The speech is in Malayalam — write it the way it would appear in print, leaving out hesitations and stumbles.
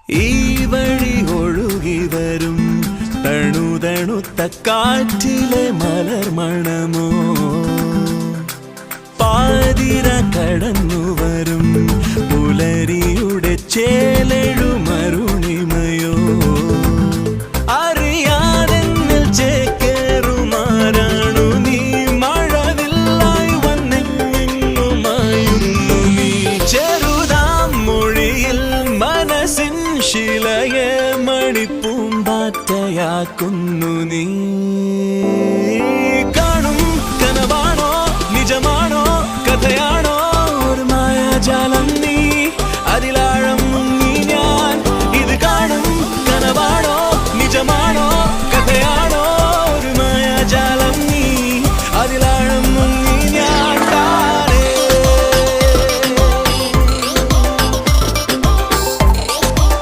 ഈ വഴി ഒഴുകി വരും തണുതണുത്ത കാറ്റിലെ മലർമണമോ, പാതിര കടന്നു വരും പുലരിയുടെ ചേലെഴുമരുണിമയോ, അറിയാതെന്നിൽ ചേക്കേറുമാരാണു നീ, മഴവില്ലായി വന്നെങ്ങുമായുന്നു നീ. ചെറുതാം മൊഴിയിൽ മനസ്സിൻ ശിലയെ മണിപ്പൂമ്പാറ്റയാക്കുന്നു നീ.